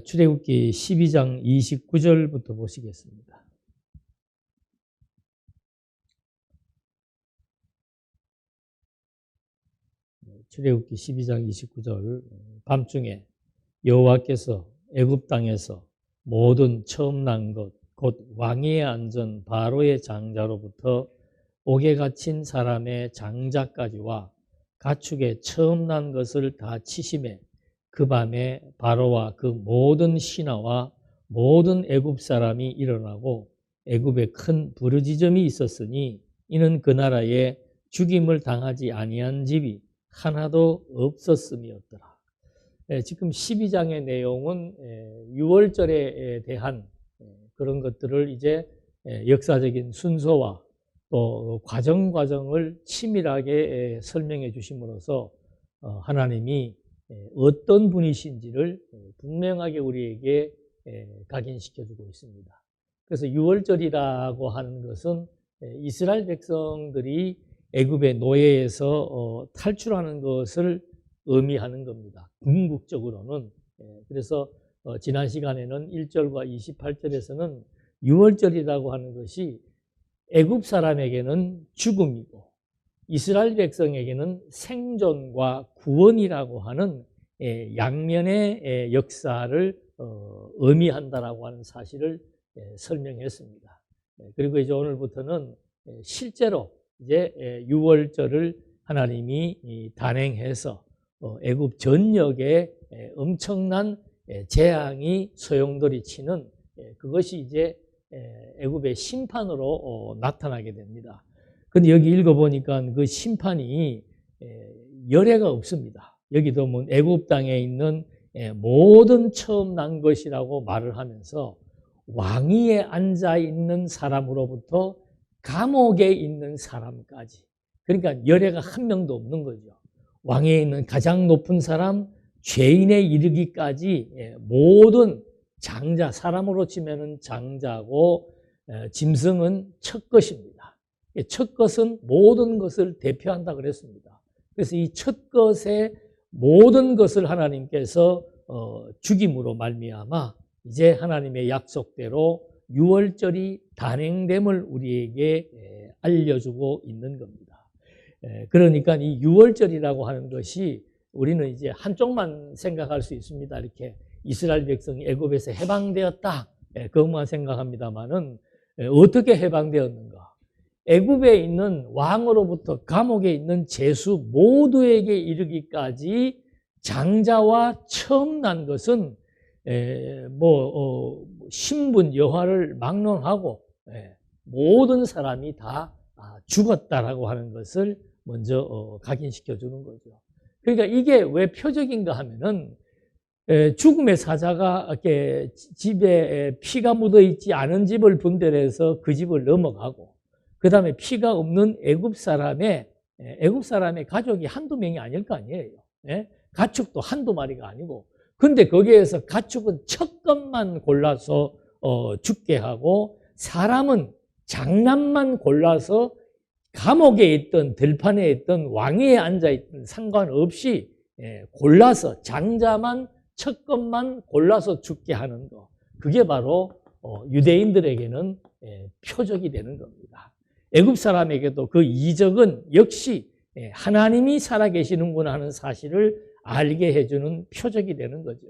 출애굽기 12장 29절부터 보시겠습니다. 출애굽기 12장 29절. 밤중에 여호와께서 애굽 땅에서 모든 처음 난 것 곧 왕위에 앉은 바로의 장자로부터 옥에 갇힌 사람의 장자까지와 가축의 처음 난 것을 다 치심에 그 밤에 바로와 그 모든 신하와 모든 애굽 사람이 일어나고 애굽에 큰 부르짖음이 있었으니 이는 그 나라에 죽임을 당하지 아니한 집이 하나도 없었음이었더라. 지금 12장의 내용은 유월절에 대한 그런 것들을 이제 역사적인 순서와 또 과정을 치밀하게 설명해 주심으로써 하나님이 어떤 분이신지를 분명하게 우리에게 각인시켜 주고 있습니다. 그래서 유월절이라고 하는 것은 이스라엘 백성들이 애굽의 노예에서 탈출하는 것을 의미하는 겁니다. 궁극적으로는. 그래서 지난 시간에는 1절과 28절에서는 유월절이라고 하는 것이 애굽 사람에게는 죽음이고 이스라엘 백성에게는 생존과 구원이라고 하는 양면의 역사를 의미한다라고 하는 사실을 설명했습니다. 그리고 이제 오늘부터는 실제로 이제 유월절을 하나님이 단행해서 애굽 전역에 엄청난 재앙이 소용돌이 치는 그것이 이제 애굽의 심판으로 나타나게 됩니다. 근데 여기 읽어보니까 그 심판이 열애가 없습니다. 여기도 뭐 애굽 땅에 있는 모든 처음 난 것이라고 말을 하면서 왕위에 앉아 있는 사람으로부터 감옥에 있는 사람까지, 그러니까 열애가 한 명도 없는 거죠. 왕위에 있는 가장 높은 사람, 죄인에 이르기까지 모든 장자, 사람으로 치면은 장자고 짐승은 첫 것입니다. 첫 것은 모든 것을 대표한다 그랬습니다. 그래서 이 첫 것의 모든 것을 하나님께서 죽임으로 말미암아 이제 하나님의 약속대로 유월절이 단행됨을 우리에게 알려주고 있는 겁니다. 그러니까 이 유월절이라고 하는 것이 우리는 이제 한쪽만 생각할 수 있습니다. 이렇게 이스라엘 백성이 애굽에서 해방되었다, 그것만 생각합니다만은 어떻게 해방되었는가? 애굽에 있는 왕으로부터 감옥에 있는 제수 모두에게 이르기까지 장자와 처음 난 것은 신분 여하를 막론하고 모든 사람이 다 죽었다라고 하는 것을 먼저 각인시켜 주는 거죠. 그러니까 이게 왜 표적인가 하면은 죽음의 사자가 이렇게 집에 피가 묻어 있지 않은 집을 분별해서 그 집을 넘어가고, 그 다음에 피가 없는 애굽 사람의 가족이 한두 명이 아닐 거 아니에요. 가축도 한두 마리가 아니고, 근데 거기에서 가축은 첫 것만 골라서 죽게 하고, 사람은 장남만 골라서 감옥에 있던 들판에 있던 왕위에 앉아있던 상관없이 골라서 장자만 첫 것만 골라서 죽게 하는 거, 그게 바로 유대인들에게는 표적이 되는 겁니다. 애굽 사람에게도 그 이적은 역시 하나님이 살아계시는구나 하는 사실을 알게 해주는 표적이 되는 거죠.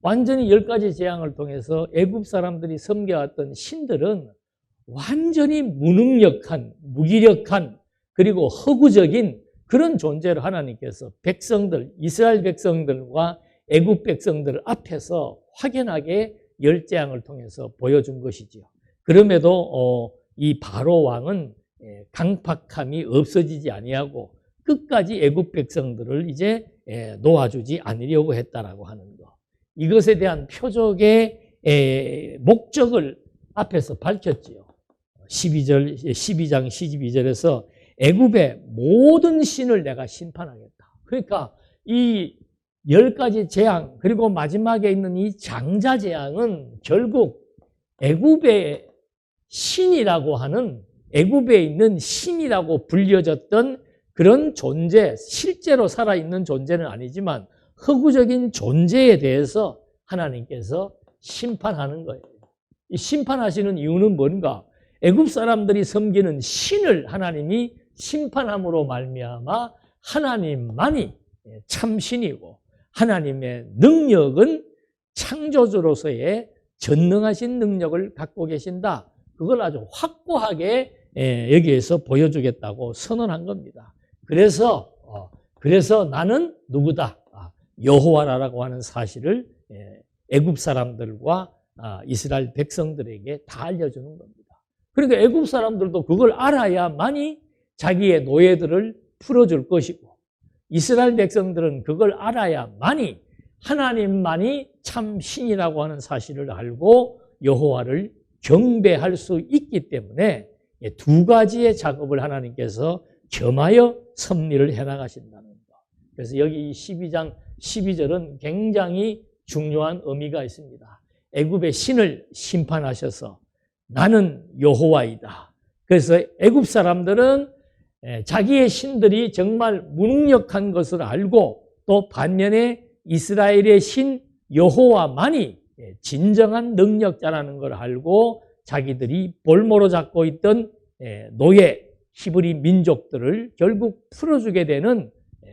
완전히 10가지 재앙을 통해서 애굽 사람들이 섬겨왔던 신들은 완전히 무능력한, 무기력한, 그리고 허구적인 그런 존재로 하나님께서 백성들, 이스라엘 백성들과 애굽 백성들 앞에서 확연하게 열재앙을 통해서 보여준 것이지요. 그럼에도 이 바로 왕은 강팍함이 없어지지 아니하고 끝까지 애굽 백성들을 이제 놓아주지 않으려고 했다라고 하는 거. 이것에 대한 표적의 목적을 앞에서 밝혔지요. 12장 12절에서 애굽의 모든 신을 내가 심판하겠다. 그러니까 이 10가지 재앙, 그리고 마지막에 있는 이 장자 재앙은 결국 애굽의 신이라고 하는, 애굽에 있는 신이라고 불려졌던 그런 존재, 실제로 살아있는 존재는 아니지만 허구적인 존재에 대해서 하나님께서 심판하는 거예요. 이 심판하시는 이유는 뭔가? 애굽 사람들이 섬기는 신을 하나님이 심판함으로 말미암아 하나님만이 참 신이고 하나님의 능력은 창조주로서의 전능하신 능력을 갖고 계신다. 그걸 아주 확고하게 여기에서 보여주겠다고 선언한 겁니다. 그래서 나는 누구다? 여호와라고 하는 사실을 애굽 사람들과 이스라엘 백성들에게 다 알려주는 겁니다. 그러니까 애굽 사람들도 그걸 알아야만이 자기의 노예들을 풀어줄 것이고 이스라엘 백성들은 그걸 알아야만이 하나님만이 참 신이라고 하는 사실을 알고 여호와를 경배할 수 있기 때문에 두 가지의 작업을 하나님께서 겸하여 섭리를 해나가신다는 것. 그래서 여기 12장 12절은 굉장히 중요한 의미가 있습니다. 애굽의 신을 심판하셔서 나는 여호와이다. 그래서 애굽 사람들은 자기의 신들이 정말 무능력한 것을 알고 또 반면에 이스라엘의 신 여호와만이 진정한 능력자라는 걸 알고 자기들이 볼모로 잡고 있던 노예 히브리 민족들을 결국 풀어주게 되는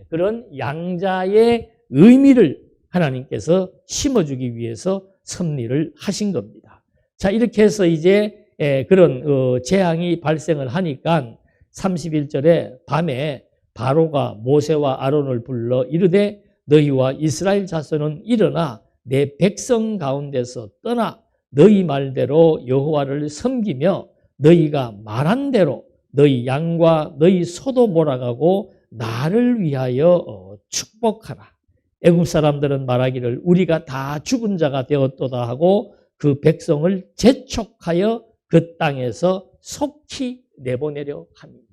그런 양자의 의미를 하나님께서 심어주기 위해서 섭리를 하신 겁니다. 자, 이렇게 해서 이제 그런 재앙이 발생을 하니까 31절에 밤에 바로가 모세와 아론을 불러 이르되 너희와 이스라엘 자손은 일어나 내 백성 가운데서 떠나 너희 말대로 여호와를 섬기며 너희가 말한 대로 너희 양과 너희 소도 몰아가고 나를 위하여 축복하라. 애굽 사람들은 말하기를 우리가 다 죽은 자가 되었도다 하고 그 백성을 재촉하여 그 땅에서 속히 내보내려 합니다.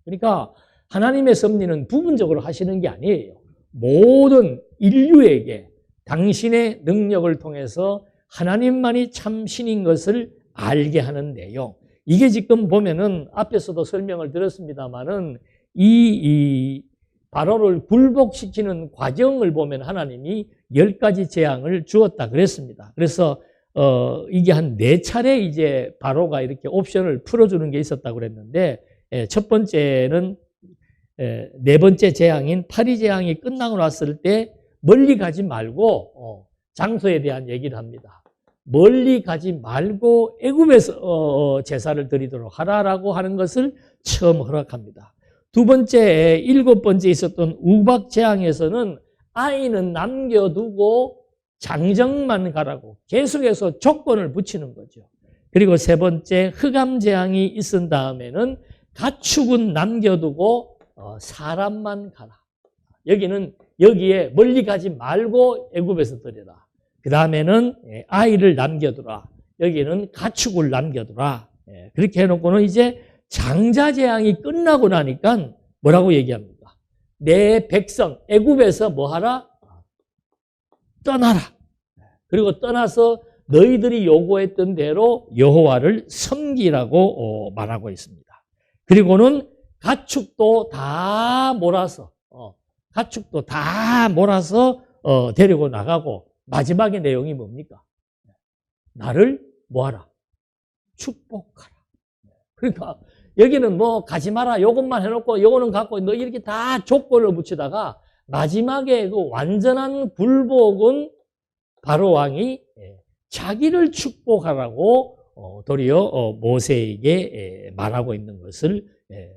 그러니까 하나님의 섭리는 부분적으로 하시는 게 아니에요. 모든 인류에게 당신의 능력을 통해서 하나님만이 참 신인 것을 알게 하는 내용. 이게 지금 보면은 앞에서도 설명을 드렸습니다만은 이 바로를 굴복시키는 과정을 보면 하나님이 10가지 재앙을 주었다 그랬습니다. 그래서 이게 한 4차례 이제 바로가 이렇게 옵션을 풀어주는 게 있었다고 그랬는데 첫 번째는 4번째 재앙인 파리 재앙이 끝나고 났을 때 멀리 가지 말고 장소에 대한 얘기를 합니다. 멀리 가지 말고 애굽에서 제사를 드리도록 하라라고 하는 것을 처음 허락합니다. 두 번째, 7번째 있었던 우박 재앙에서는 아이는 남겨두고 장정만 가라고 계속해서 조건을 붙이는 거죠. 그리고 세 번째, 흑암 재앙이 있은 다음에는 가축은 남겨두고 사람만 가라. 여기에 멀리 가지 말고 애굽에서 드려라. 그 다음에는 아이를 남겨두라. 여기는 가축을 남겨두라. 그렇게 해놓고는 이제 장자 재앙이 끝나고 나니까 뭐라고 얘기합니까? 내 백성 애굽에서 뭐하라? 떠나라. 그리고 떠나서 너희들이 요구했던 대로 여호와를 섬기라고 말하고 있습니다. 그리고는 가축도 다 몰아서 데리고 나가고 마지막의 내용이 뭡니까? 나를 뭐하라? 축복하라. 그러니까 여기는 뭐 가지 마라 요것만 해놓고 요거는 갖고 너 이렇게 다 조건을 붙이다가 마지막에 그 완전한 굴복은 바로 왕이 자기를 축복하라고 도리어 모세에게 말하고 있는 것을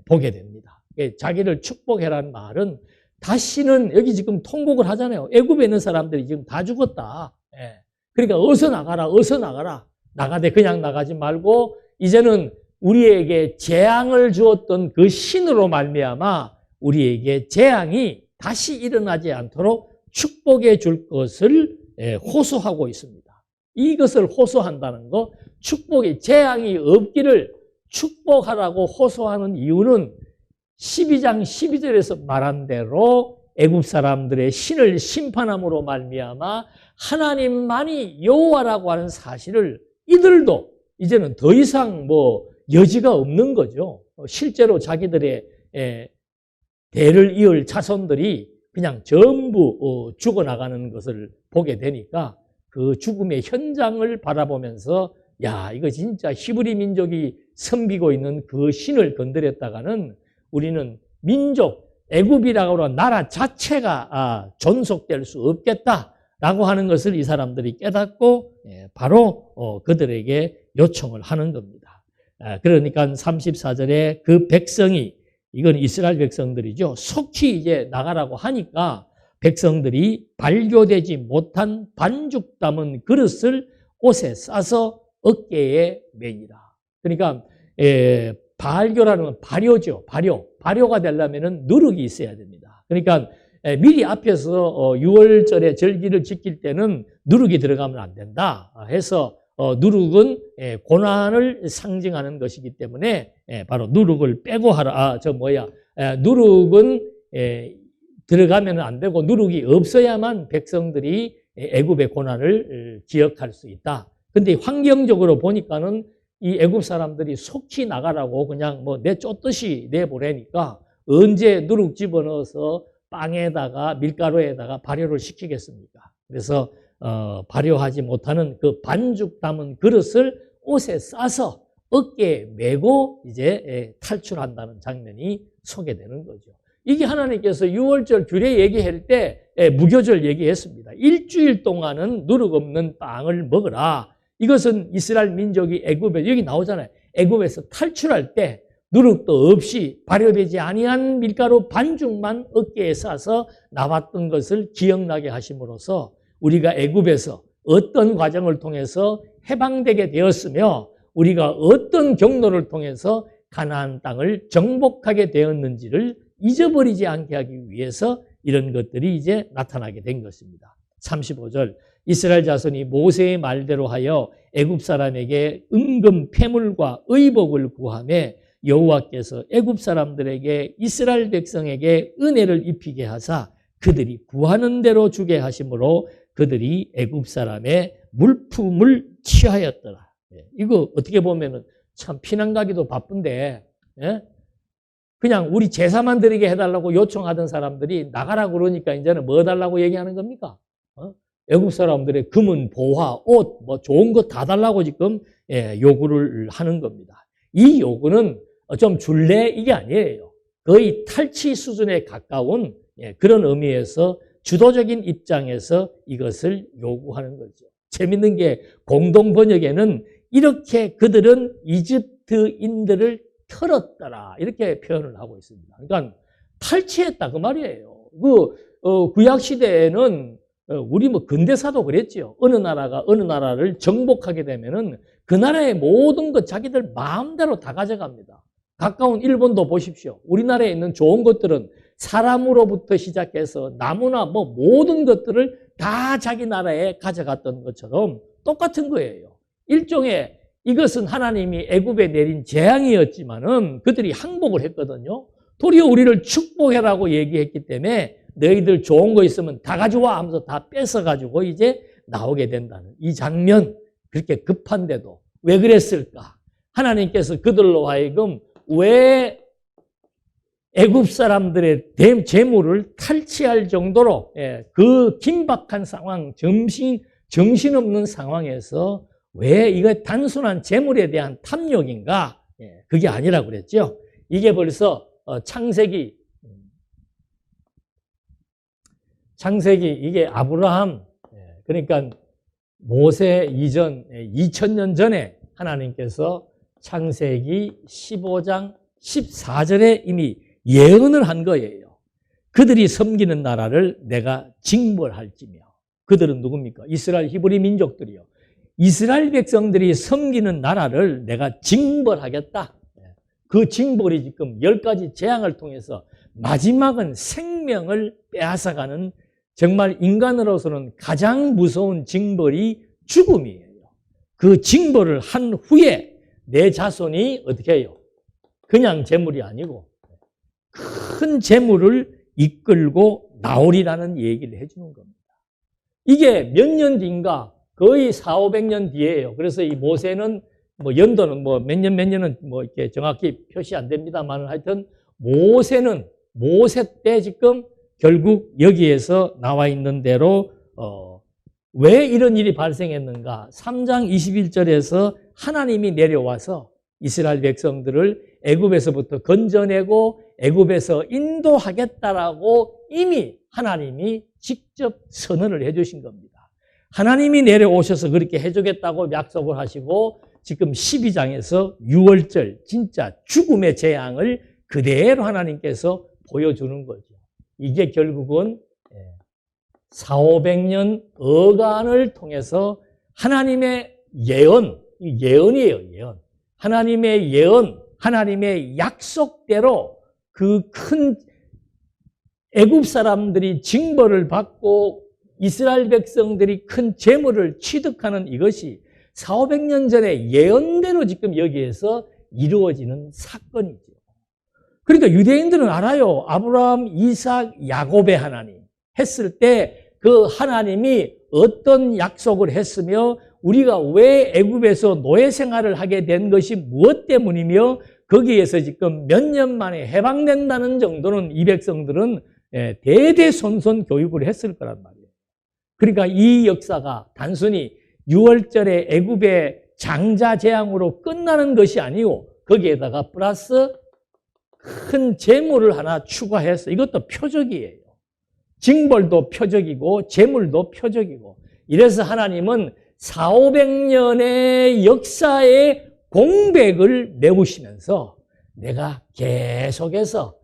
보게 됩니다. 자기를 축복해라는 말은 다시는 여기 지금 통곡을 하잖아요. 애굽에 있는 사람들이 지금 다 죽었다. 그러니까 어서 나가라. 나가되 그냥 나가지 말고 이제는 우리에게 재앙을 주었던 그 신으로 말미암아 우리에게 재앙이 다시 일어나지 않도록 축복해 줄 것을 호소하고 있습니다. 이것을 호소한다는 거, 축복이 재앙이 없기를 축복하라고 호소하는 이유는 12장 12절에서 말한 대로 애굽 사람들의 신을 심판함으로 말미암아 하나님만이 여호와라고 하는 사실을 이들도 이제는 더 이상 여지가 없는 거죠. 실제로 자기들의 대를 이을 자손들이 그냥 전부 죽어나가는 것을 보게 되니까 그 죽음의 현장을 바라보면서 야, 이거 진짜 히브리 민족이 섬기고 있는 그 신을 건드렸다가는 우리는 민족, 애굽이라고 하는 나라 자체가 존속될 수 없겠다라고 하는 것을 이 사람들이 깨닫고 바로 그들에게 요청을 하는 겁니다. 그러니까 34절에 그 백성이, 이건 이스라엘 백성들이죠. 속히 이제 나가라고 하니까 백성들이 발교되지 못한 반죽 담은 그릇을 옷에 싸서 어깨에 매니라. 그러니까 발교라는 건 발효죠. 발효가 되려면 누룩이 있어야 됩니다. 그러니까 미리 앞에서 6월절에 절기를 지킬 때는 누룩이 들어가면 안 된다 해서 누룩은 고난을 상징하는 것이기 때문에 바로 누룩을 빼고 하라. 누룩은 들어가면 안 되고 누룩이 없어야만 백성들이 애굽의 고난을 기억할 수 있다. 근데 환경적으로 보니까는 이 애굽 사람들이 속히 나가라고 그냥 뭐 내쫓듯이 내보내니까 언제 누룩 집어넣어서 빵에다가 밀가루에다가 발효를 시키겠습니까? 그래서 발효하지 못하는 그 반죽 담은 그릇을 옷에 싸서 어깨에 메고 이제 탈출한다는 장면이 소개되는 거죠. 이게 하나님께서 6월절 규례 얘기할 때 무교절 얘기했습니다. 일주일 동안은 누룩 없는 빵을 먹으라. 이것은 이스라엘 민족이 애굽에, 여기 나오잖아요. 애굽에서 탈출할 때 누룩도 없이 발효되지 아니한 밀가루 반죽만 어깨에 싸서 나왔던 것을 기억나게 하심으로써 우리가 애굽에서 어떤 과정을 통해서 해방되게 되었으며 우리가 어떤 경로를 통해서 가나안 땅을 정복하게 되었는지를 잊어버리지 않게 하기 위해서 이런 것들이 이제 나타나게 된 것입니다. 35절, 이스라엘 자손이 모세의 말대로 하여 애굽 사람에게 은금 패물과 의복을 구하며 여호와께서 애굽 사람들에게 이스라엘 백성에게 은혜를 입히게 하사 그들이 구하는 대로 주게 하심으로 그들이 애굽 사람의 물품을 취하였더라. 이거 어떻게 보면은 참 피난 가기도 바쁜데, 그냥 우리 제사만 드리게 해달라고 요청하던 사람들이 나가라고 그러니까 이제는 뭐 달라고 얘기하는 겁니까? 애굽 사람들의 금은 보화, 옷, 뭐 좋은 거 다 달라고 지금 요구를 하는 겁니다. 이 요구는 좀 줄래 이게 아니에요. 거의 탈취 수준에 가까운 그런 의미에서 주도적인 입장에서 이것을 요구하는 거죠. 재밌는 게 공동 번역에는 이렇게 그들은 이집트인들을 털었더라 이렇게 표현을 하고 있습니다. 그러니까 탈취했다 그 말이에요. 구약 시대에는 우리 뭐 근대사도 그랬지요. 어느 나라가 어느 나라를 정복하게 되면은 그 나라의 모든 것 자기들 마음대로 다 가져갑니다. 가까운 일본도 보십시오. 우리나라에 있는 좋은 것들은 사람으로부터 시작해서 나무나 뭐 모든 것들을 다 자기 나라에 가져갔던 것처럼 똑같은 거예요. 일종의 이것은 하나님이 애굽에 내린 재앙이었지만은 그들이 항복을 했거든요. 도리어 우리를 축복해라고 얘기했기 때문에 너희들 좋은 거 있으면 다 가져와 하면서 다 뺏어가지고 이제 나오게 된다는 이 장면. 그렇게 급한데도 왜 그랬을까? 하나님께서 그들로 하여금 왜 애굽 사람들의 재물을 탈취할 정도로 그 긴박한 상황, 정신없는 상황에서 왜 이거 단순한 재물에 대한 탐욕인가? 그게 아니라고 그랬죠. 이게 벌써 창세기 이게 아브라함, 그러니까 모세 이전 2000년 전에 하나님께서 창세기 15장 14절에 이미 예언을 한 거예요. 그들이 섬기는 나라를 내가 징벌할지며. 그들은 누굽니까? 이스라엘 히브리 민족들이요. 이스라엘 백성들이 섬기는 나라를 내가 징벌하겠다. 그 징벌이 지금 10가지 재앙을 통해서 마지막은 생명을 빼앗아가는 정말 인간으로서는 가장 무서운 징벌이 죽음이에요. 그 징벌을 한 후에 내 자손이 어떻게 해요? 그냥 재물이 아니고 큰 재물을 이끌고 나오리라는 얘기를 해주는 겁니다. 이게 몇 년 뒤인가? 거의 400~500년 뒤에요. 그래서 이 모세는 뭐 연도는 뭐 몇 년은 뭐 이렇게 정확히 표시 안 됩니다만 하여튼 모세는 모세 때 지금 결국 여기에서 나와 있는 대로 왜 이런 일이 발생했는가? 3장 21절에서 하나님이 내려와서 이스라엘 백성들을 애굽에서부터 건져내고 애굽에서 인도하겠다라고 이미 하나님이 직접 선언을 해주신 겁니다. 하나님이 내려오셔서 그렇게 해주겠다고 약속을 하시고 지금 12장에서 6월절 진짜 죽음의 재앙을 그대로 하나님께서 보여주는 거죠. 이게 결국은 400~500년 어간을 통해서 하나님의 예언, 예언이에요, 예언. 하나님의 예언, 하나님의 약속대로 그 큰 애굽 사람들이 징벌을 받고 이스라엘 백성들이 큰 재물을 취득하는 이것이 400~500년 전에 예언대로 지금 여기에서 이루어지는 사건이죠. 그러니까 유대인들은 알아요. 아브라함, 이삭, 야곱의 하나님 했을 때 그 하나님이 어떤 약속을 했으며 우리가 왜 애굽에서 노예 생활을 하게 된 것이 무엇 때문이며 거기에서 지금 몇 년 만에 해방된다는 정도는 이 백성들은 대대손손 교육을 했을 거란 말이에요. 그러니까 이 역사가 단순히 6월절에 애굽의 장자 재앙으로 끝나는 것이 아니고 거기에다가 플러스 큰 재물을 하나 추가해서 이것도 표적이에요. 징벌도 표적이고 재물도 표적이고 이래서 하나님은 400~500년의 역사의 공백을 메우시면서 내가 계속해서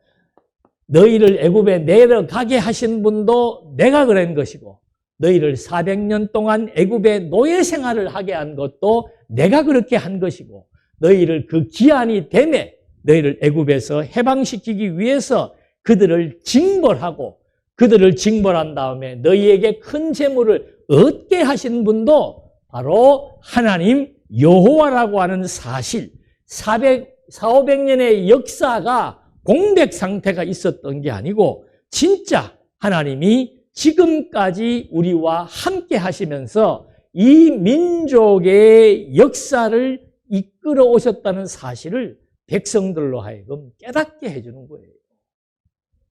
너희를 애굽에 내려가게 하신 분도 내가 그런 것이고 너희를 400년 동안 애굽의 노예 생활을 하게 한 것도 내가 그렇게 한 것이고 너희를 그 기한이 되매 너희를 애굽에서 해방시키기 위해서 그들을 징벌하고 그들을 징벌한 다음에 너희에게 큰 재물을 얻게 하신 분도 바로 하나님 여호와라고 하는 사실 400~500년의 역사가 공백 상태가 있었던 게 아니고 진짜 하나님이 지금까지 우리와 함께 하시면서 이 민족의 역사를 이끌어 오셨다는 사실을 백성들로 하여금 깨닫게 해주는 거예요.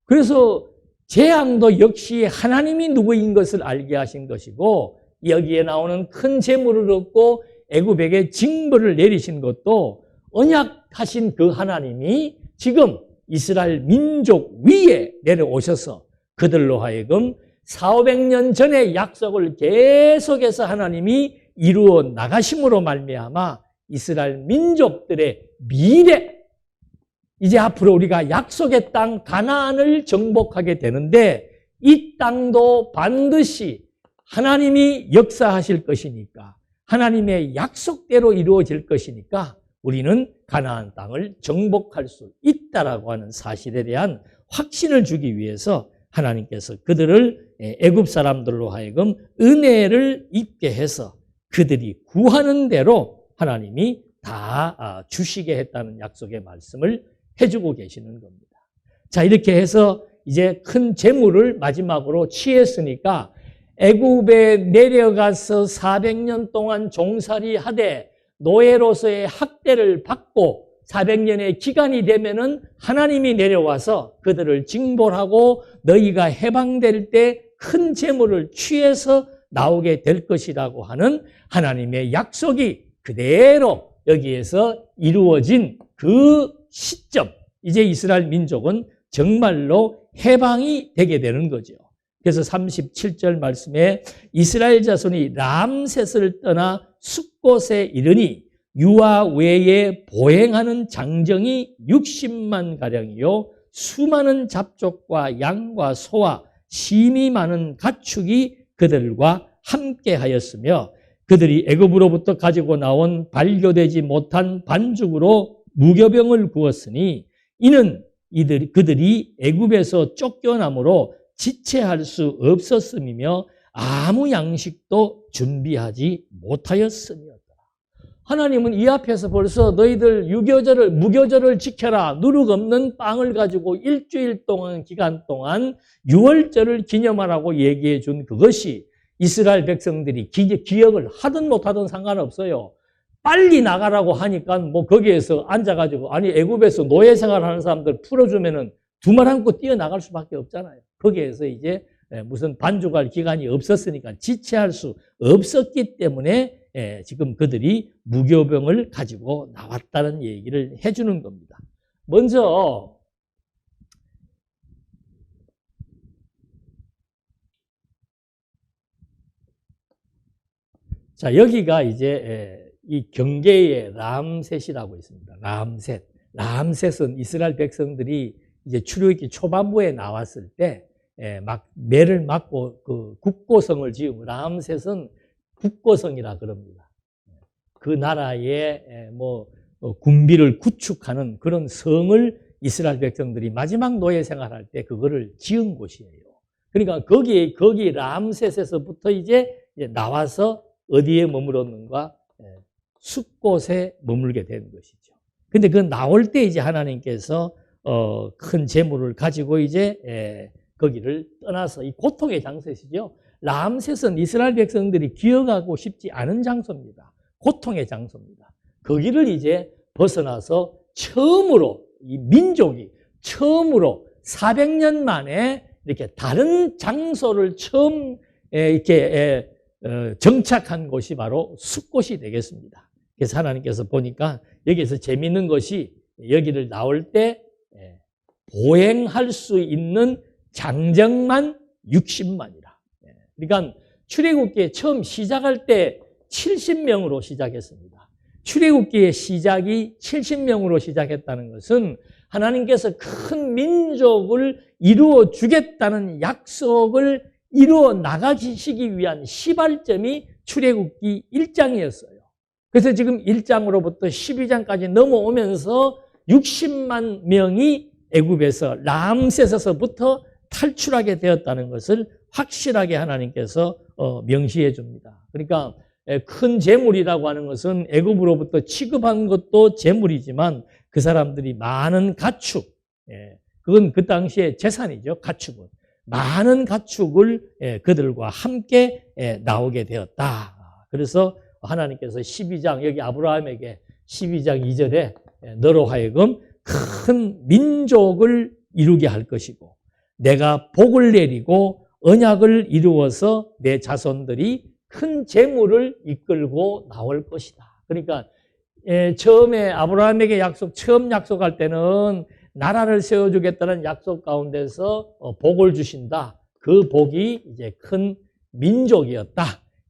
그래서 재앙도 역시 하나님이 누구인 것을 알게 하신 것이고 여기에 나오는 큰 재물을 얻고 애굽에게 징벌을 내리신 것도 언약하신 그 하나님이 지금 이스라엘 민족 위에 내려오셔서 그들로 하여금 400~500년 전의 약속을 계속해서 하나님이 이루어 나가심으로 말미암아 이스라엘 민족들의 미래 이제 앞으로 우리가 약속의 땅 가나안을 정복하게 되는데 이 땅도 반드시 하나님이 역사하실 것이니까 하나님의 약속대로 이루어질 것이니까 우리는 가나안 땅을 정복할 수 있다라고 하는 사실에 대한 확신을 주기 위해서 하나님께서 그들을 애굽 사람들로 하여금 은혜를 입게 해서 그들이 구하는 대로 하나님이 다 주시게 했다는 약속의 말씀을 해주고 계시는 겁니다. 자, 이렇게 해서 이제 큰 재물을 마지막으로 취했으니까 애굽에 내려가서 400년 동안 종살이 하되 노예로서의 학대를 받고 400년의 기간이 되면은 하나님이 내려와서 그들을 징벌하고 너희가 해방될 때 큰 재물을 취해서 나오게 될 것이라고 하는 하나님의 약속이 그대로 여기에서 이루어진 그 시점, 이제 이스라엘 민족은 정말로 해방이 되게 되는 거죠. 그래서 37절 말씀에 이스라엘 자손이 람셋을 떠나 숫곳에 이르니 유아 외에 보행하는 장정이 60만 가량이요 수많은 잡족과 양과 소와 심이 많은 가축이 그들과 함께 하였으며 그들이 애굽으로부터 가지고 나온 발교되지 못한 반죽으로 무교병을 구웠으니 이는 그들이 애굽에서 쫓겨남으로 지체할 수 없었음이며 아무 양식도 준비하지 못하였음이었다. 하나님은 이 앞에서 벌써 너희들 무교절을 지켜라. 누룩 없는 빵을 가지고 일주일 동안 기간 동안 유월절을 기념하라고 얘기해 준 그것이 이스라엘 백성들이 기억을 하든 못하든 상관없어요. 빨리 나가라고 하니까 뭐 거기에서 앉아가지고 아니 애굽에서 노예 생활하는 사람들 풀어주면은 두 말 안고 뛰어나갈 수밖에 없잖아요. 거기에서 이제 무슨 반죽할 기간이 없었으니까 지체할 수 없었기 때문에 지금 그들이 무교병을 가지고 나왔다는 얘기를 해주는 겁니다. 먼저 자, 여기가 이제 이 경계의 람셋이라고 있습니다. 람셋은 이스라엘 백성들이 이제 출애굽기 초반부에 나왔을 때 막 매를 맞고 그 국고성을 지은 람셋은 국고성이라 그럽니다. 그 나라의 뭐 군비를 구축하는 그런 성을 이스라엘 백성들이 마지막 노예 생활할 때 그거를 지은 곳이에요. 그러니까 거기 람셋에서부터 이제 나와서 어디에 머물었는가? 숲곳에 머물게 된 것이죠. 근데 그 나올 때 이제 하나님께서 큰 재물을 가지고 이제 거기를 떠나서 이 고통의 장소이시죠. 람셋은 이스라엘 백성들이 기억하고 싶지 않은 장소입니다. 고통의 장소입니다. 거기를 이제 벗어나서 처음으로 이 민족이 처음으로 400년 만에 이렇게 다른 장소를 처음 이렇게 정착한 곳이 바로 숲곳이 되겠습니다. 그래서 하나님께서 보니까 여기에서 재미있는 것이 여기를 나올 때 보행할 수 있는 장정만 60만이라. 그러니까 출애굽기에 처음 시작할 때 70명으로 시작했습니다. 출애굽기의 시작이 70명으로 시작했다는 것은 하나님께서 큰 민족을 이루어 주겠다는 약속을 이루어 나가시기 위한 시발점이 출애굽기 1장이었어요. 그래서 지금 1장으로부터 12장까지 넘어오면서 60만 명이 애굽에서 람셋에서부터 탈출하게 되었다는 것을 확실하게 하나님께서 명시해 줍니다. 그러니까 큰 재물이라고 하는 것은 애굽으로부터 취급한 것도 재물이지만 그 사람들이 많은 가축, 그건 그 당시의 재산이죠. 가축은. 많은 가축을 그들과 함께 나오게 되었다. 그래서 하나님께서 12장, 여기 아브라함에게 12장 2절에 너로 하여금 큰 민족을 이루게 할 것이고 내가 복을 내리고 언약을 이루어서 내 자손들이 큰 재물을 이끌고 나올 것이다. 그러니까 처음에 아브라함에게 처음 약속할 때는 나라를 세워주겠다는 약속 가운데서 복을 주신다. 그 복이 이제 큰 민족이었다.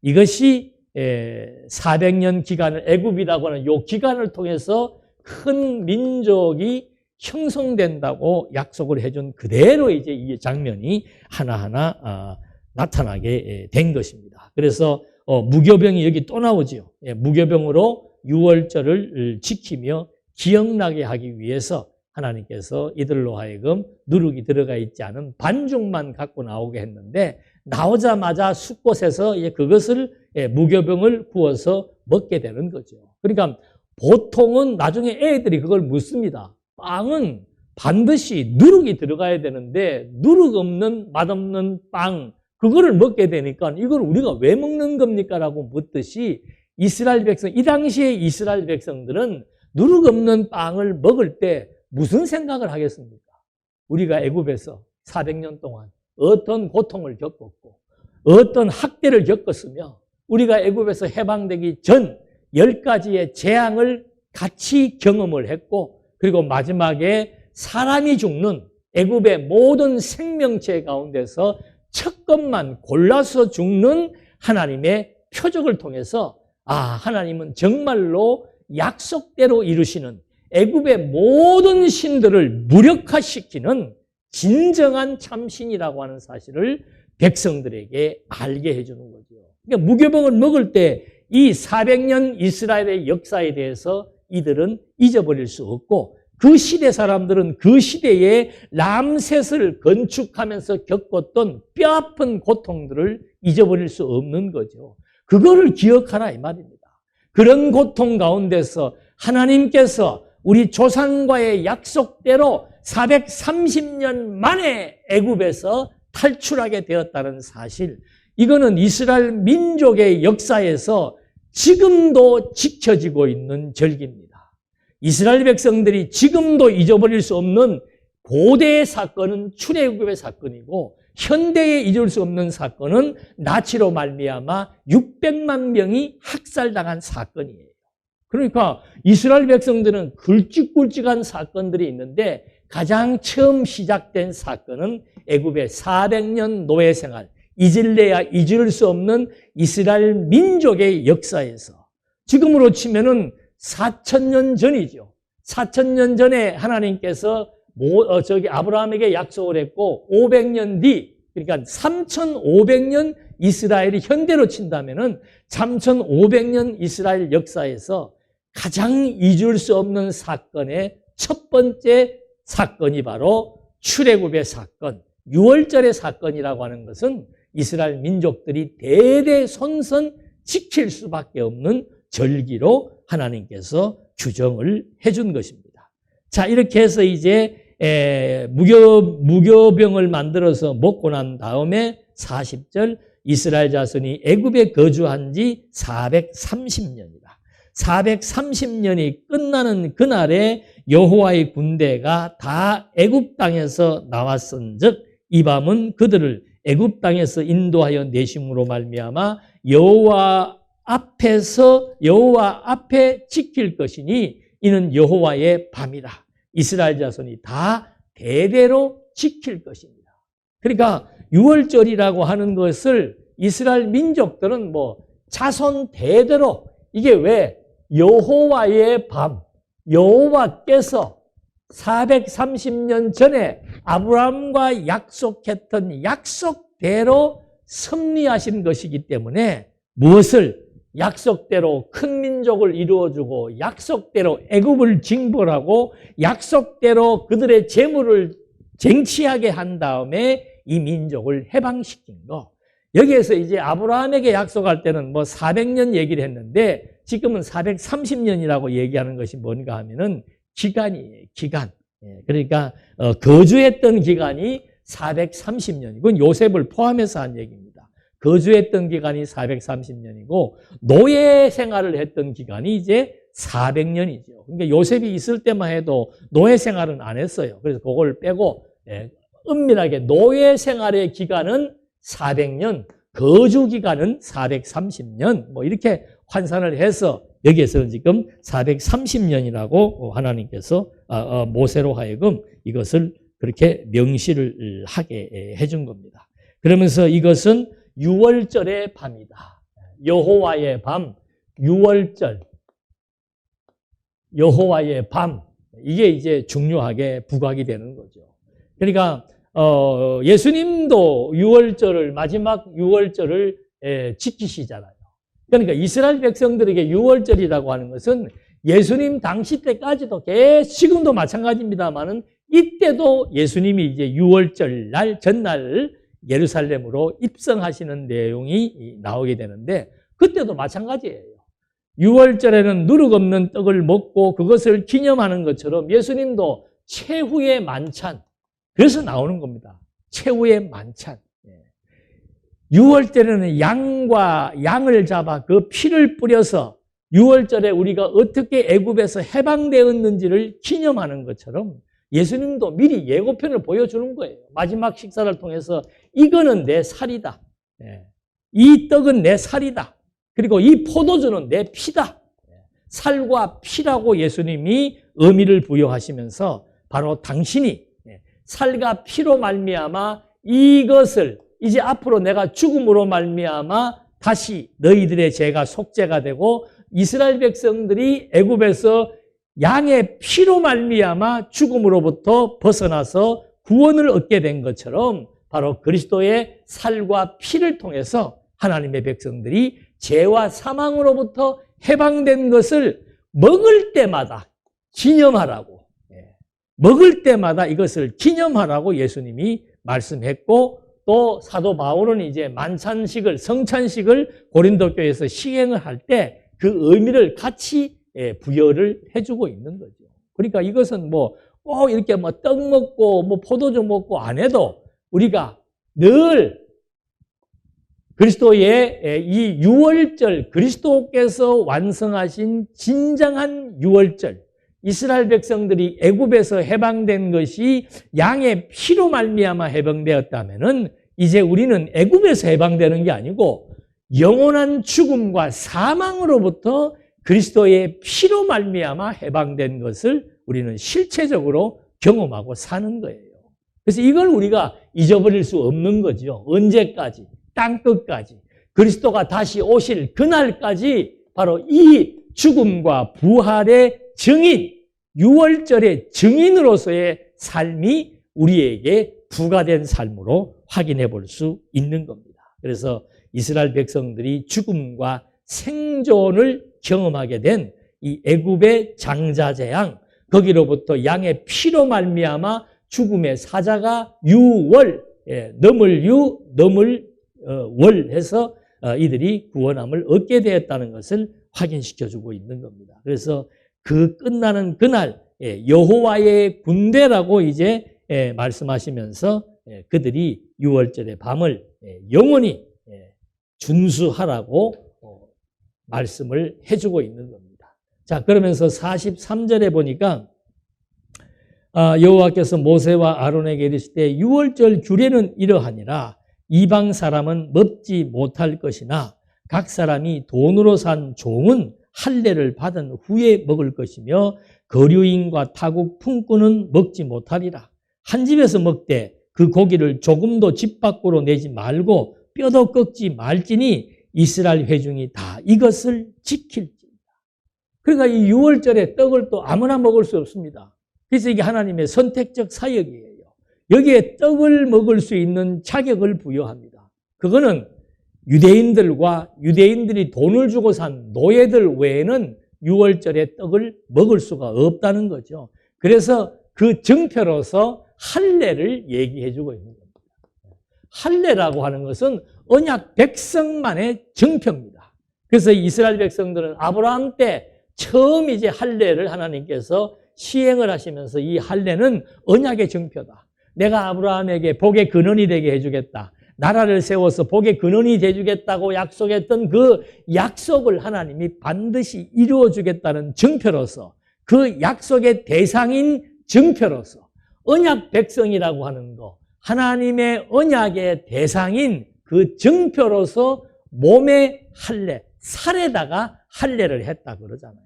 이것이 400년 기간을 애굽이라고 하는 이 기간을 통해서 큰 민족이 형성된다고 약속을 해준 그대로 이제 이 장면이 하나하나 나타나게 된 것입니다. 그래서 무교병이 여기 또 나오죠. 무교병으로 유월절을 지키며 기억나게 하기 위해서 하나님께서 이들로 하여금 누룩이 들어가 있지 않은 반죽만 갖고 나오게 했는데 나오자마자 숲곳에서 그것을 무교병을 구워서 먹게 되는 거죠. 그러니까 보통은 나중에 애들이 그걸 묻습니다. 빵은 반드시 누룩이 들어가야 되는데 누룩 없는 맛없는 빵 그거를 먹게 되니까 이걸 우리가 왜 먹는 겁니까? 라고 묻듯이 이스라엘 백성, 이 당시에 이스라엘 백성들은 누룩 없는 빵을 먹을 때 무슨 생각을 하겠습니까? 우리가 애굽에서 400년 동안 어떤 고통을 겪었고 어떤 학대를 겪었으며 우리가 애굽에서 해방되기 전 10가지의 재앙을 같이 경험을 했고 그리고 마지막에 사람이 죽는 애굽의 모든 생명체 가운데서 첫 것만 골라서 죽는 하나님의 표적을 통해서 하나님은 정말로 약속대로 이루시는 애굽의 모든 신들을 무력화시키는 진정한 참신이라고 하는 사실을 백성들에게 알게 해주는 거죠. 그러니까 무교병을 먹을 때 이 400년 이스라엘의 역사에 대해서 이들은 잊어버릴 수 없고 그 시대 사람들은 그 시대에 람셋을 건축하면서 겪었던 뼈아픈 고통들을 잊어버릴 수 없는 거죠. 그거를 기억하라 이 말입니다. 그런 고통 가운데서 하나님께서 우리 조상과의 약속대로 430년 만에 애굽에서 탈출하게 되었다는 사실, 이거는 이스라엘 민족의 역사에서 지금도 지켜지고 있는 절기입니다. 이스라엘 백성들이 지금도 잊어버릴 수 없는 고대의 사건은 출애굽의 사건이고 현대에 잊을 수 없는 사건은 나치로 말미암아 600만 명이 학살당한 사건이에요. 그러니까 이스라엘 백성들은 굵직굵직한 사건들이 있는데 가장 처음 시작된 사건은 애굽의 400년 노예 생활, 잊을래야 잊을 수 없는 이스라엘 민족의 역사에서 지금으로 치면은 4,000년 전이죠. 4,000년 전에 하나님께서 아브라함에게 약속을 했고 500년 뒤, 그러니까 3,500년 이스라엘이 현대로 친다면은 3,500년 이스라엘 역사에서 가장 잊을 수 없는 사건의 첫 번째 사건이 바로 출애굽의 사건, 유월절의 사건이라고 하는 것은 이스라엘 민족들이 대대손손 지킬 수밖에 없는 절기로 하나님께서 규정을 해준 것입니다. 자, 이렇게 해서 이제 무교병을 만들어서 먹고 난 다음에 40절 이스라엘 자손이 애굽에 거주한 지 430년이다. 430년이 끝나는 그날에 여호와의 군대가 다 애굽 땅에서 나왔은즉 이 밤은 그들을 애굽 땅에서 인도하여 내심으로 말미암아 여호와 앞에 지킬 것이니 이는 여호와의 밤이라. 이스라엘 자손이 다 대대로 지킬 것입니다. 그러니까 유월절이라고 하는 것을 이스라엘 민족들은 자손 대대로 이게 왜 여호와의 밤, 여호와께서 430년 전에 아브라함과 약속했던 약속대로 섭리하신 것이기 때문에 무엇을 약속대로 큰 민족을 이루어주고 약속대로 애굽을 징벌하고 약속대로 그들의 재물을 쟁취하게 한 다음에 이 민족을 해방시킨 거. 여기에서 이제 아브라함에게 약속할 때는 400년 얘기를 했는데 지금은 430년이라고 얘기하는 것이 뭔가 하면은 기간이에요. 기간. 그러니까 거주했던 기간이 430년. 이건 요셉을 포함해서 한 얘기입니다. 거주했던 기간이 430년이고 노예 생활을 했던 기간이 이제 400년이죠. 그러니까 요셉이 있을 때만 해도 노예 생활은 안 했어요. 그래서 그걸 빼고 은밀하게 노예 생활의 기간은 400년, 거주 기간은 430년 이렇게 환산을 해서 여기에서는 지금 430년이라고 하나님께서 모세로 하여금 이것을 그렇게 명시를 하게 해준 겁니다. 그러면서 이것은 유월절의 밤이다. 여호와의 밤, 유월절, 여호와의 밤, 이게 이제 중요하게 부각이 되는 거죠. 그러니까 예수님도 유월절을 마지막 유월절을 지키시잖아요. 그러니까 이스라엘 백성들에게 유월절이라고 하는 것은 예수님 당시 때까지도 지금도 마찬가지입니다만은 이때도 예수님이 이제 유월절 날 전날 예루살렘으로 입성하시는 내용이 나오게 되는데 그때도 마찬가지예요. 유월절에는 누룩 없는 떡을 먹고 그것을 기념하는 것처럼 예수님도 최후의 만찬, 그래서 나오는 겁니다. 최후의 만찬. 유월절에는 양을 잡아 그 피를 뿌려서 유월절에 우리가 어떻게 애굽에서 해방되었는지를 기념하는 것처럼 예수님도 미리 예고편을 보여주는 거예요. 마지막 식사를 통해서 이거는 내 살이다. 이 떡은 내 살이다. 그리고 이 포도주는 내 피다. 살과 피라고 예수님이 의미를 부여하시면서 바로 당신이 살과 피로 말미암아 이것을 이제 앞으로 내가 죽음으로 말미암아 다시 너희들의 죄가 속죄가 되고 이스라엘 백성들이 애굽에서 양의 피로 말미암아 죽음으로부터 벗어나서 구원을 얻게 된 것처럼 바로 그리스도의 살과 피를 통해서 하나님의 백성들이 죄와 사망으로부터 해방된 것을 먹을 때마다 기념하라고, 먹을 때마다 이것을 기념하라고 예수님이 말씀했고 또 사도 바울은 이제 만찬식을, 성찬식을 고린도 교회에서 시행을 할 때 그 의미를 같이 부여를 해주고 있는 거죠. 그러니까 이것은 꼭 이렇게 떡 먹고 포도주 먹고 안 해도 우리가 늘 그리스도의 이 유월절, 그리스도께서 완성하신 진정한 유월절, 이스라엘 백성들이 애굽에서 해방된 것이 양의 피로 말미암아 해방되었다면은 이제 우리는 애굽에서 해방되는 게 아니고 영원한 죽음과 사망으로부터 그리스도의 피로 말미암아 해방된 것을 우리는 실체적으로 경험하고 사는 거예요. 그래서 이걸 우리가 잊어버릴 수 없는 거죠. 언제까지? 땅끝까지. 그리스도가 다시 오실 그날까지 바로 이 죽음과 부활의 증인, 유월절의 증인으로서의 삶이 우리에게 부과된 삶으로 확인해 볼 수 있는 겁니다. 그래서 이스라엘 백성들이 죽음과 생존을 경험하게 된 이 애굽의 장자재앙, 거기로부터 양의 피로 말미암아 죽음의 사자가 유월, 넘을 유, 넘을 월 해서 이들이 구원함을 얻게 되었다는 것을 확인시켜주고 있는 겁니다. 그래서 그 끝나는 그날 여호와의 군대라고 이제 말씀하시면서 그들이 유월절의 밤을 영원히 준수하라고 말씀을 해주고 있는 겁니다. 자, 그러면서 43절에 보니까 여호와께서 모세와 아론에게 이르시되 유월절 규례는 이러하니라. 이방 사람은 먹지 못할 것이나 각 사람이 돈으로 산 종은 할례를 받은 후에 먹을 것이며 거류인과 타국 품꾼은 먹지 못하리라. 한 집에서 먹되 그 고기를 조금도 집 밖으로 내지 말고 뼈도 꺾지 말지니 이스라엘 회중이 다 이것을 지킬지니라. 그러니까 이 유월절에 떡을 또 아무나 먹을 수 없습니다. 그래서 이게 하나님의 선택적 사역이에요. 여기에 떡을 먹을 수 있는 자격을 부여합니다. 그거는 유대인들과 유대인들이 돈을 주고 산 노예들 외에는 유월절에 떡을 먹을 수가 없다는 거죠. 그래서 그 증표로서 할례를 얘기해 주고 있는 겁니다. 할례라고 하는 것은 언약 백성만의 증표입니다. 그래서 이스라엘 백성들은 아브라함 때 처음 이제 할례를 하나님께서 시행을 하시면서 이 할례는 언약의 증표다. 내가 아브라함에게 복의 근원이 되게 해주겠다. 나라를 세워서 복의 근원이 되주겠다고 약속했던 그 약속을 하나님이 반드시 이루어주겠다는 증표로서 그 약속의 대상인 증표로서 언약 백성이라고 하는 거, 하나님의 언약의 대상인 그 증표로서 몸의 할례, 살에다가 할례를 했다 그러잖아요.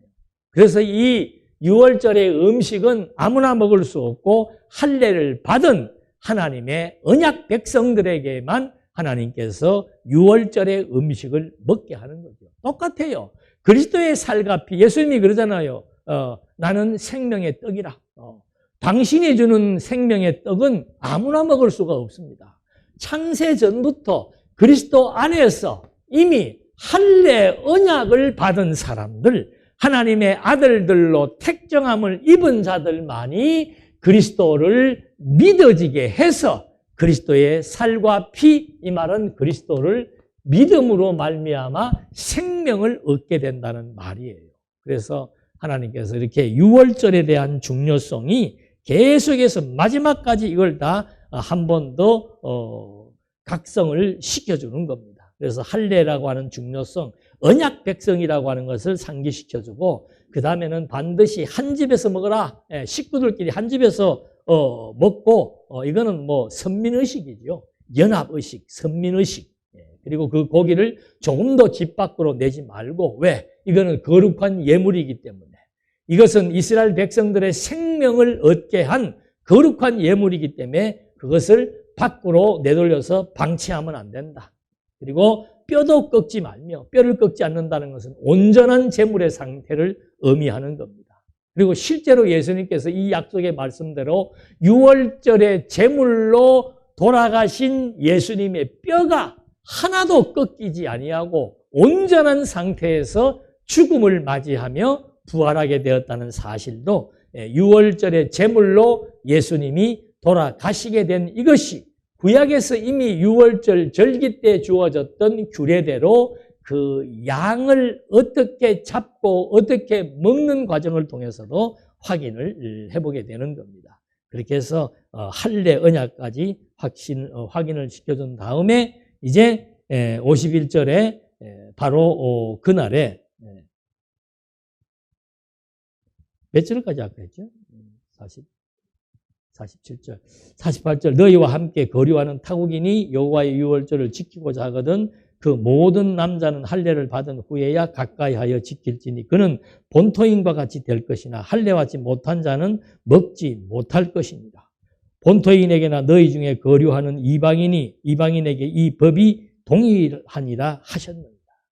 그래서 이 유월절의 음식은 아무나 먹을 수 없고 할례를 받은 하나님의 언약 백성들에게만 하나님께서 유월절의 음식을 먹게 하는 거죠. 똑같아요. 그리스도의 살과 피, 예수님이 그러잖아요. 나는 생명의 떡이라. 당신이 주는 생명의 떡은 아무나 먹을 수가 없습니다. 창세 전부터 그리스도 안에서 이미 할례 언약을 받은 사람들, 하나님의 아들들로 택정함을 입은 자들만이 그리스도를 믿어지게 해서 그리스도의 살과 피, 이 말은 그리스도를 믿음으로 말미암아 생명을 얻게 된다는 말이에요. 그래서 하나님께서 이렇게 유월절에 대한 중요성이 계속해서 마지막까지 이걸 다 한 번 더 각성을 시켜주는 겁니다. 그래서 할례라고 하는 중요성, 언약 백성이라고 하는 것을 상기시켜주고 그 다음에는 반드시 한 집에서 먹어라. 식구들끼리 한 집에서 먹고 이거는 뭐 선민의식이죠. 연합의식, 선민의식. 그리고 그 고기를 조금도 집 밖으로 내지 말고 왜? 이거는 거룩한 예물이기 때문에 이것은 이스라엘 백성들의 생명을 얻게 한 거룩한 예물이기 때문에 그것을 밖으로 내돌려서 방치하면 안 된다. 그리고 뼈도 꺾지 말며 뼈를 꺾지 않는다는 것은 온전한 제물의 상태를 의미하는 겁니다. 그리고 실제로 예수님께서 이 약속의 말씀대로 유월절의 제물로 돌아가신 예수님의 뼈가 하나도 꺾이지 아니하고 온전한 상태에서 죽음을 맞이하며 부활하게 되었다는 사실도 유월절의 제물로 예수님이 돌아가시게 된 이것이 구약에서 이미 유월절 절기 때 주어졌던 규례대로 그 양을 어떻게 잡고 어떻게 먹는 과정을 통해서도 확인을 해보게 되는 겁니다. 그렇게 해서 할례 언약까지 확인을 시켜준 다음에 이제 51절에 바로 그날에 몇 절까지 아까 했죠? 47절, 48절. 너희와 함께 거류하는 타국인이 여호와의 유월절을 지키고자 하거든 그 모든 남자는 할례를 받은 후에야 가까이 하여 지킬지니 그는 본토인과 같이 될 것이나 할례받지 못한 자는 먹지 못할 것입니다. 본토인에게나 너희 중에 거류하는 이방인에게 이 법이 동일하니라 하셨느니라.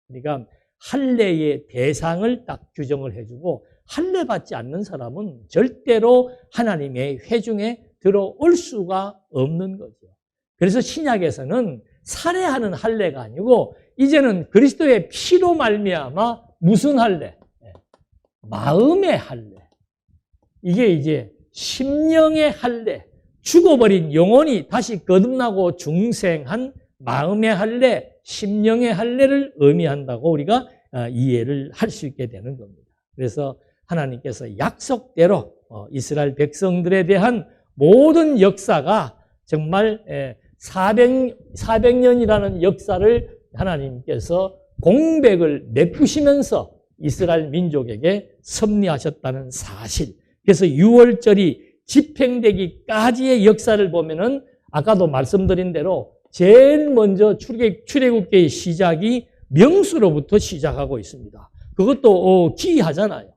그러니까 할례의 대상을 딱 규정을 해주고 할례 받지 않는 사람은 절대로 하나님의 회중에 들어올 수가 없는 거죠. 그래서 신약에서는 살해하는 할례가 아니고 이제는 그리스도의 피로 말미암아 무슨 할례? 마음의 할례. 이게 이제 심령의 할례. 죽어버린 영혼이 다시 거듭나고 중생한 마음의 할례, 심령의 할례를 의미한다고 우리가 이해를 할 수 있게 되는 겁니다. 그래서 하나님께서 약속대로 이스라엘 백성들에 대한 모든 역사가 정말 400년이라는 역사를 하나님께서 공백을 메꾸시면서 이스라엘 민족에게 섭리하셨다는 사실. 그래서 6월절이 집행되기까지의 역사를 보면은 아까도 말씀드린 대로 제일 먼저 출애굽기의 시작이 명수로부터 시작하고 있습니다. 그것도 기이하잖아요.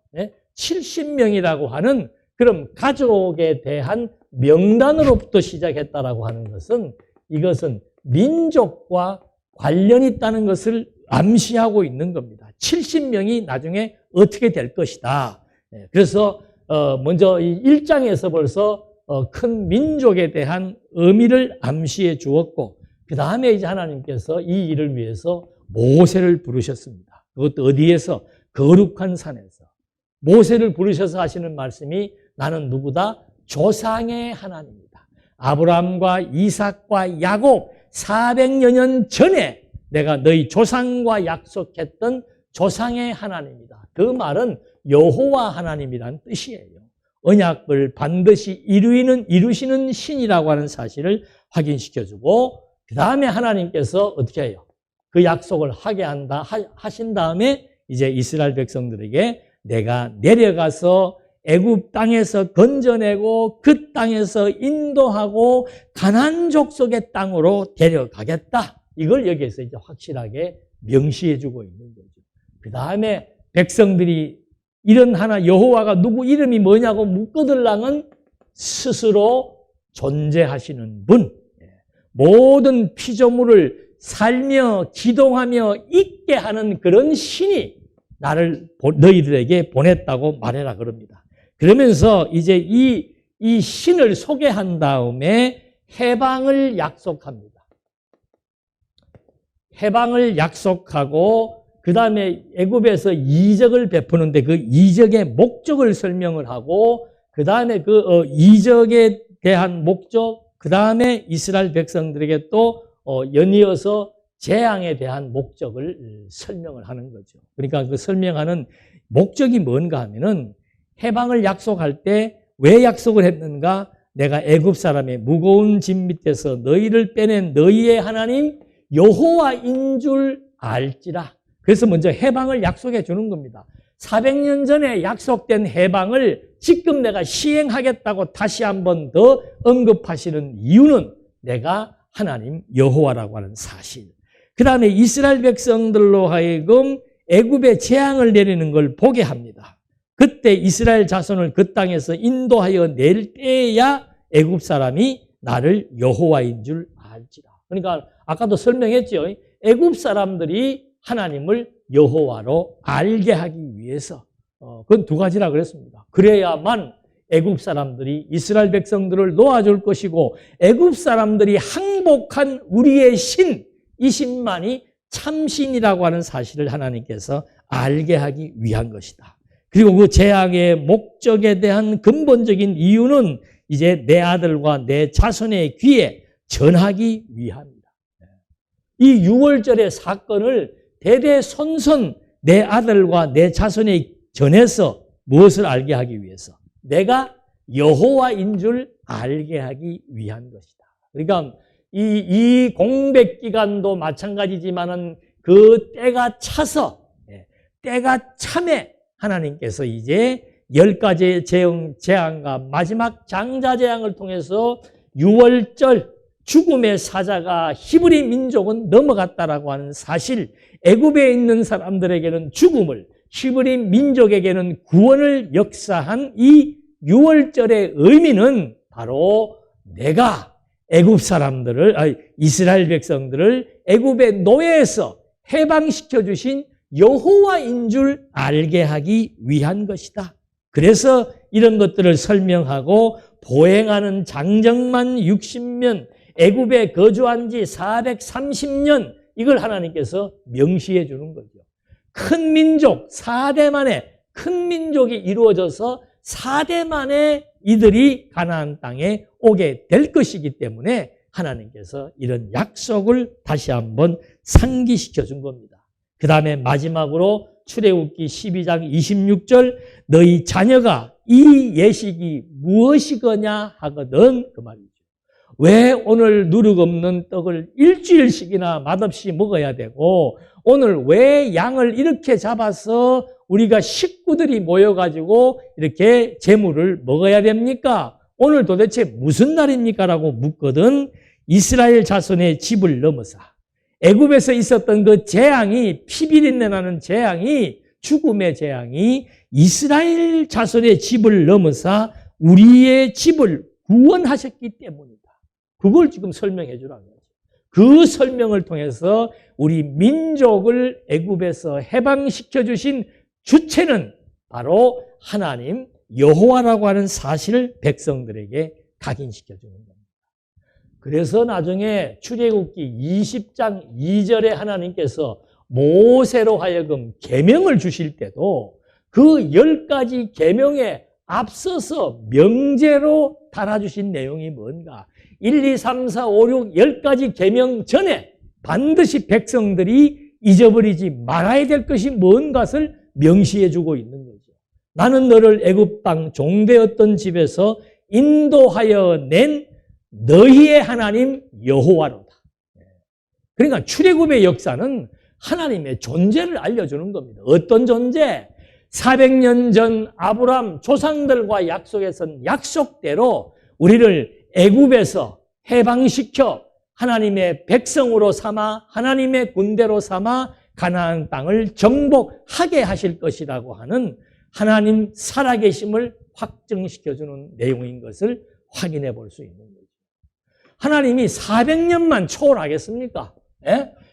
70명이라고 하는 그럼 가족에 대한 명단으로부터 시작했다라고 하는 것은 이것은 민족과 관련이 있다는 것을 암시하고 있는 겁니다. 70명이 나중에 어떻게 될 것이다. 그래서 먼저 이 1장에서 벌써 큰 민족에 대한 의미를 암시해 주었고 그 다음에 이제 하나님께서 이 일을 위해서 모세를 부르셨습니다. 그것도 어디에서? 거룩한 산에서. 모세를 부르셔서 하시는 말씀이 나는 누구다? 조상의 하나님이다. 아브라함과 이삭과 야곱 400여 년 전에 내가 너희 조상과 약속했던 조상의 하나님이다. 그 말은 여호와 하나님이란 뜻이에요. 언약을 반드시 이루시는 신이라고 하는 사실을 확인시켜주고 그 다음에 하나님께서 어떻게 해요? 그 약속을 하게 하신 다음에 이제 이스라엘 백성들에게 내가 내려가서 애굽 땅에서 건져내고 그 땅에서 인도하고 가나안 족속의 땅으로 데려가겠다. 이걸 여기에서 이제 확실하게 명시해주고 있는 거죠. 그 다음에 백성들이 이런 하나 여호와가 누구 이름이 뭐냐고 묻거들랑은 스스로 존재하시는 분, 모든 피조물을 살며 기동하며 있게 하는 그런 신이 너희들에게 보냈다고 말해라 그럽니다. 그러면서 이제 이 신을 소개한 다음에 해방을 약속합니다. 해방을 약속하고 그 다음에 애굽에서 이적을 베푸는데 그 이적의 목적을 설명을 하고 그 다음에 그 이적에 대한 목적, 그 다음에 이스라엘 백성들에게 또 연이어서 재앙에 대한 목적을 설명을 하는 거죠. 그러니까 그 설명하는 목적이 뭔가 하면은 해방을 약속할 때 왜 약속을 했는가? 내가 애굽 사람의 무거운 짐 밑에서 너희를 빼낸 너희의 하나님 여호와인 줄 알지라. 그래서 먼저 해방을 약속해 주는 겁니다. 400년 전에 약속된 해방을 지금 내가 시행하겠다고 다시 한 번 더 언급하시는 이유는 내가 하나님 여호와라고 하는 사실. 그 다음에 이스라엘 백성들로 하여금 애굽에 재앙을 내리는 걸 보게 합니다. 그때 이스라엘 자손을 그 땅에서 인도하여 낼 때야 애굽 사람이 나를 여호와인 줄 알지라. 그러니까 아까도 설명했죠. 애굽 사람들이 하나님을 여호와로 알게 하기 위해서 그건 두 가지라 그랬습니다. 그래야만 애굽 사람들이 이스라엘 백성들을 놓아줄 것이고 애굽 사람들이 항복한 우리의 신, 이 신만이 참신이라고 하는 사실을 하나님께서 알게 하기 위한 것이다. 그리고 그 재앙의 목적에 대한 근본적인 이유는 이제 내 아들과 내 자손의 귀에 전하기 위함이다. 이 6월절의 사건을 대대손손 내 아들과 내 자손에 전해서 무엇을 알게 하기 위해서? 내가 여호와인 줄 알게 하기 위한 것이다. 그러니까 이 공백 기간도 마찬가지지만은 그 때가 차서 때가 참에 하나님께서 이제 10가지 재앙과 마지막 장자재앙을 통해서 6월절 죽음의 사자가 히브리 민족은 넘어갔다라고 하는 사실, 애굽에 있는 사람들에게는 죽음을, 히브리 민족에게는 구원을 역사한 이 6월절의 의미는 바로 내가 애굽 사람들을, 이스라엘 백성들을 애굽의 노예에서 해방시켜 주신 여호와인 줄 알게 하기 위한 것이다. 그래서 이런 것들을 설명하고 보행하는 장정만 60년, 애굽에 거주한 지 430년, 이걸 하나님께서 명시해 주는 거죠. 큰 민족, 4대 만에 큰 민족이 이루어져서 4대 만에 이들이 가나안 땅에 오게 될 것이기 때문에 하나님께서 이런 약속을 다시 한번 상기시켜 준 겁니다. 그 다음에 마지막으로 출애굽기 12장 26절, 너희 자녀가 이 예식이 무엇이거냐 하거든, 그 말이죠. 왜 오늘 누룩 없는 떡을 일주일씩이나 맛없이 먹어야 되고, 오늘 왜 양을 이렇게 잡아서 우리가 식구들이 모여가지고 이렇게 제물을 먹어야 됩니까? 오늘 도대체 무슨 날입니까? 라고 묻거든. 이스라엘 자손의 집을 넘어서 애굽에서 있었던 그 재앙이, 피비린내 나는 재앙이, 죽음의 재앙이 이스라엘 자손의 집을 넘어서 우리의 집을 구원하셨기 때문이다. 그걸 지금 설명해 주라는 거죠. 그 설명을 통해서 우리 민족을 애굽에서 해방시켜 주신 주체는 바로 하나님 여호와라고 하는 사실을 백성들에게 각인시켜 주는 겁니다. 그래서 나중에 출애굽기 20장 2절에 하나님께서 모세로 하여금 계명을 주실 때도 그 10가지 계명에 앞서서 명제로 달아주신 내용이 뭔가? 1, 2, 3, 4, 5, 6, 10가지 계명 전에 반드시 백성들이 잊어버리지 말아야 될 것이 뭔가를 명시해 주고 있는 거죠. 나는 너를 애굽 땅 종되었던 집에서 인도하여 낸 너희의 하나님 여호와로다. 그러니까 출애굽의 역사는 하나님의 존재를 알려주는 겁니다. 어떤 존재? 400년 전 아브라함 조상들과 약속했던 약속대로 우리를 애굽에서 해방시켜 하나님의 백성으로 삼아 하나님의 군대로 삼아 가나안 땅을 정복하게 하실 것이라고 하는 하나님 살아계심을 확증시켜주는 내용인 것을 확인해 볼 수 있는 거죠. 하나님이 400년만 초월하겠습니까?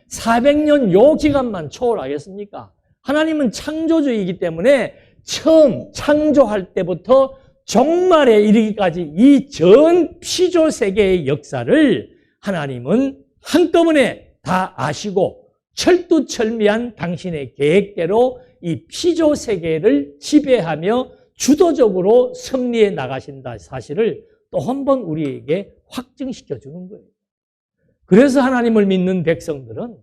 400년 요 기간만 초월하겠습니까? 하나님은 창조주이기 때문에 처음 창조할 때부터 종말에 이르기까지 이 전 피조 세계의 역사를 하나님은 한꺼번에 다 아시고 철두철미한 당신의 계획대로 이 피조 세계를 지배하며 주도적으로 섭리해 나가신다 사실을 또 한 번 우리에게 확증시켜 주는 거예요. 그래서 하나님을 믿는 백성들은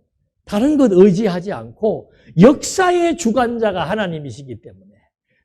다른 것 의지하지 않고 역사의 주관자가 하나님이시기 때문에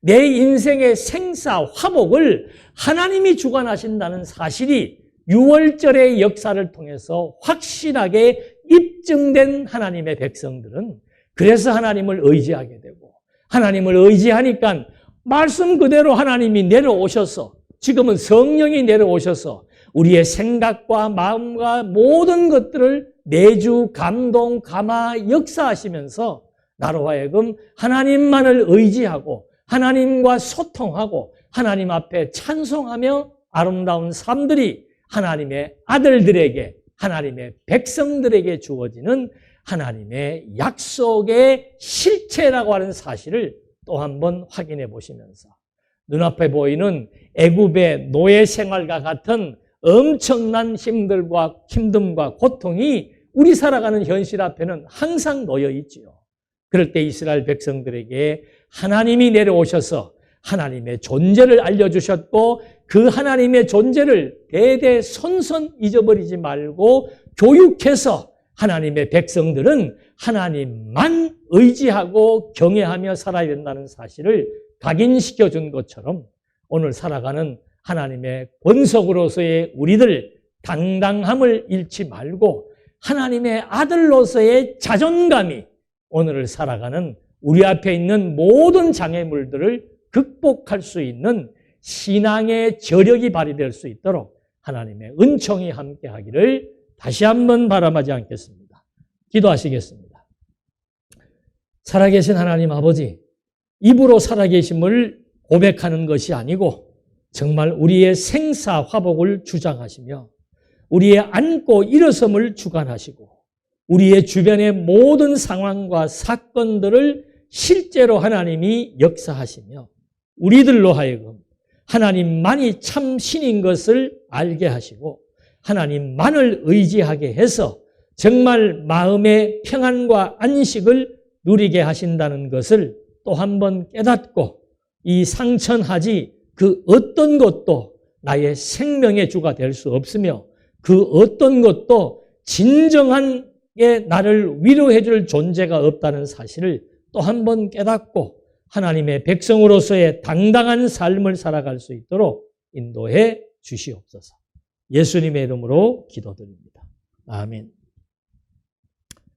내 인생의 생사, 화복을 하나님이 주관하신다는 사실이 6월절의 역사를 통해서 확실하게 입증된 하나님의 백성들은 그래서 하나님을 의지하게 되고 하나님을 의지하니까 말씀 그대로 하나님이 내려오셔서 지금은 성령이 내려오셔서 우리의 생각과 마음과 모든 것들을 내주, 감동, 감화, 역사하시면서 나로 하여금 하나님만을 의지하고 하나님과 소통하고 하나님 앞에 찬송하며 아름다운 삶들이 하나님의 아들들에게 하나님의 백성들에게 주어지는 하나님의 약속의 실체라고 하는 사실을 또 한번 확인해 보시면서 눈앞에 보이는 애굽의 노예 생활과 같은 엄청난 힘듦과 고통이 우리 살아가는 현실 앞에는 항상 놓여 있지요. 그럴 때 이스라엘 백성들에게 하나님이 내려오셔서 하나님의 존재를 알려주셨고 그 하나님의 존재를 대대손손 잊어버리지 말고 교육해서 하나님의 백성들은 하나님만 의지하고 경외하며 살아야 된다는 사실을 각인시켜 준 것처럼 오늘 살아가는 하나님의 권속으로서의 우리들 당당함을 잃지 말고 하나님의 아들로서의 자존감이 오늘을 살아가는 우리 앞에 있는 모든 장애물들을 극복할 수 있는 신앙의 저력이 발휘될 수 있도록 하나님의 은총이 함께하기를 다시 한번 바람하지 않겠습니다. 기도하시겠습니다. 살아계신 하나님 아버지, 입으로 살아계심을 고백하는 것이 아니고 정말 우리의 생사화복을 주장하시며 우리의 앉고 일어섬을 주관하시고 우리의 주변의 모든 상황과 사건들을 실제로 하나님이 역사하시며 우리들로 하여금 하나님만이 참 신인 것을 알게 하시고 하나님만을 의지하게 해서 정말 마음의 평안과 안식을 누리게 하신다는 것을 또 한 번 깨닫고 이 상천하지 그 어떤 것도 나의 생명의 주가 될 수 없으며 그 어떤 것도 진정하게 나를 위로해 줄 존재가 없다는 사실을 또 한 번 깨닫고 하나님의 백성으로서의 당당한 삶을 살아갈 수 있도록 인도해 주시옵소서. 예수님의 이름으로 기도드립니다. 아멘.